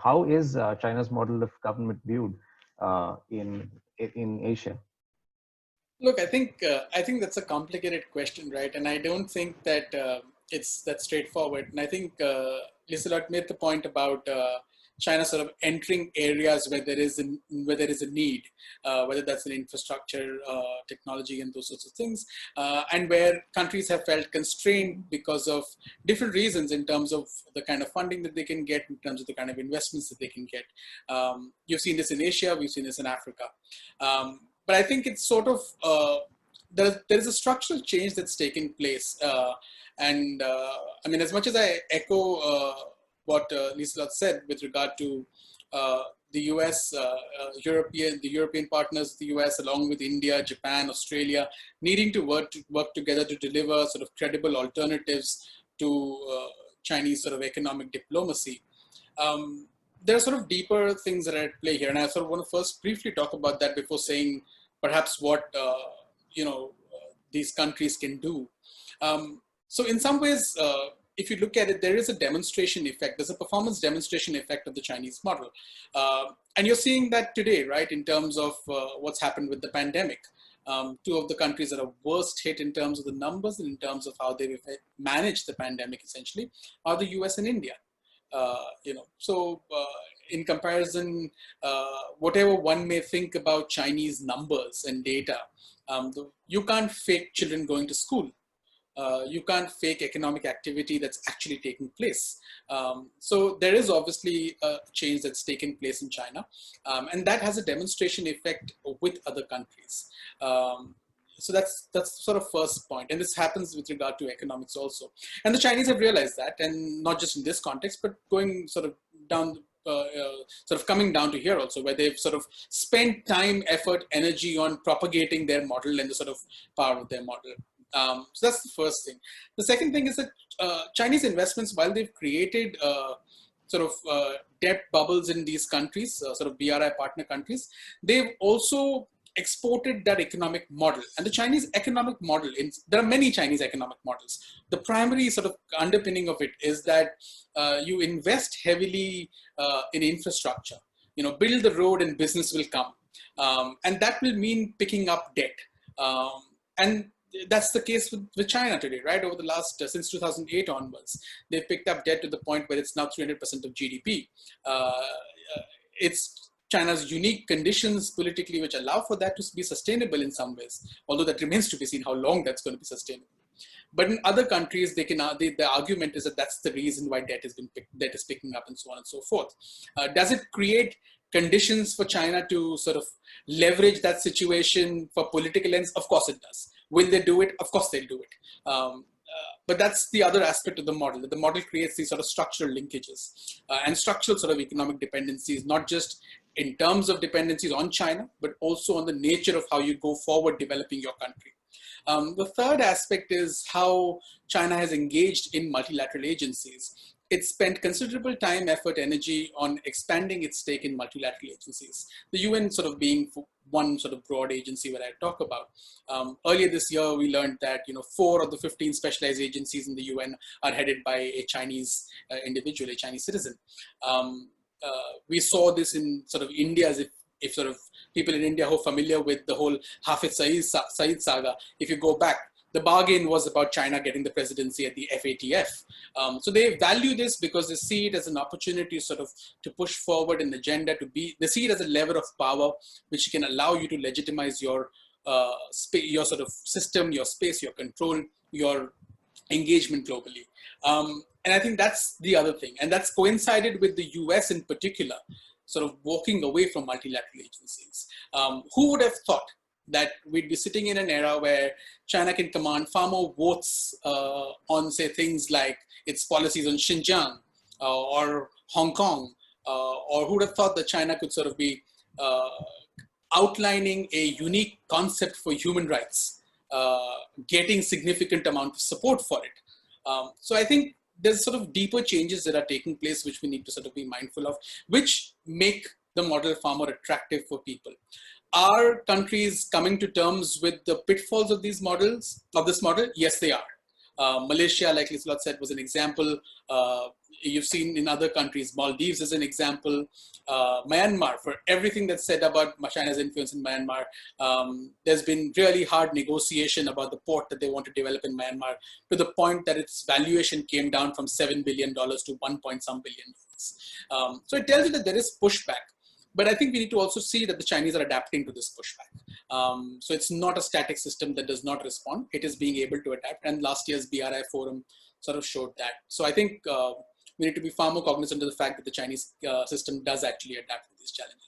how is China's model of government viewed in Asia? Look, I think that's a complicated question, right? And I don't think that it's that straightforward. And I think Lisa made the point about China sort of entering areas where there is a need, whether that's in infrastructure, technology, and those sorts of things, and where countries have felt constrained because of different reasons in terms of the kind of funding that they can get, in terms of the kind of investments that they can get. You've seen this in Asia, we've seen this in Africa. But I think it's sort of, there is a structural change that's taken place. I mean, as much as I echo what Lisa said with regard to the US, the European partners, the US, along with India, Japan, Australia, needing to work together to deliver sort of credible alternatives to Chinese sort of economic diplomacy. There are sort of deeper things that are at play here, and I sort of want to first briefly talk about that before saying perhaps what these countries can do. So in some ways, if you look at it, there is a demonstration effect. There's a performance demonstration effect of the Chinese model. And you're seeing that today, right, in terms of what's happened with the pandemic. Two of the countries that are worst hit in terms of the numbers and in terms of how they've managed the pandemic, essentially, are the US and India. So in comparison, whatever one may think about Chinese numbers and data, you can't fake children going to school. You can't fake economic activity that's actually taking place. So there is obviously a change that's taken place in China, and that has a demonstration effect with other countries. So that's sort of first point, and this happens with regard to economics also. And the Chinese have realized that, and not just in this context, but going sort of down, sort of coming down to here also, where they've sort of spent time, effort, energy on propagating their model and the sort of power of their model. So that's the first thing. The second thing is that Chinese investments, while they've created sort of debt bubbles in these countries, sort of BRI partner countries, they've also exported that economic model. And the Chinese economic model, there are many Chinese economic models. The primary sort of underpinning of it is that you invest heavily in infrastructure. Build the road and business will come. And that will mean picking up debt. And that's the case with China today, right? Over the last, since 2008 onwards, they've picked up debt to the point where it's now 300% of GDP. It's China's unique conditions politically which allow for that to be sustainable in some ways, although that remains to be seen how long that's going to be sustainable. But in other countries, the argument is that that's the reason why debt is picking up and so on and so forth. Does it create conditions for China to sort of leverage that situation for political ends? Of course it does. Will they do it? Of course they'll do it. But that's the other aspect of the model. That the model creates these sort of structural linkages and structural sort of economic dependencies, not just in terms of dependencies on China, but also on the nature of how you go forward developing your country. The third aspect is how China has engaged in multilateral agencies. It spent considerable time, effort, energy on expanding its stake in multilateral agencies. The UN sort of being one sort of broad agency where I talk about. Earlier this year, we learned that 4 of the 15 specialized agencies in the UN are headed by a Chinese individual, a Chinese citizen. We saw this in sort of India, as if sort of people in India who are familiar with the whole Hafid Saeed saga, if you go back, the bargain was about China getting the presidency at the FATF. So they value this because they see it as an opportunity sort of to push forward an agenda, they see it as a lever of power which can allow you to legitimize your sort of system, your space, your control, your engagement globally. And I think that's the other thing. And that's coincided with the US in particular, sort of walking away from multilateral agencies. Who would have thought that we'd be sitting in an era where China can command far more votes on, say, things like its policies on Xinjiang or Hong Kong, or who would have thought that China could sort of be outlining a unique concept for human rights, getting significant amount of support for it. So I think there's sort of deeper changes that are taking place which we need to sort of be mindful of, which make the model far more attractive for people. Are countries coming to terms with the pitfalls of these models, of this model? Yes, they are. Malaysia, like Liselot said, was an example. You've seen in other countries, Maldives is an example, Myanmar, for everything that's said about China's influence in Myanmar. There's been really hard negotiation about the port that they want to develop in Myanmar, to the point that its valuation came down from $7 billion to 1 point some billion. So it tells you that there is pushback. But I think we need to also see that the Chinese are adapting to this pushback. So it's not a static system that does not respond. It is being able to adapt. And last year's BRI forum sort of showed that. So I think we need to be far more cognizant of the fact that the Chinese system does actually adapt to these challenges.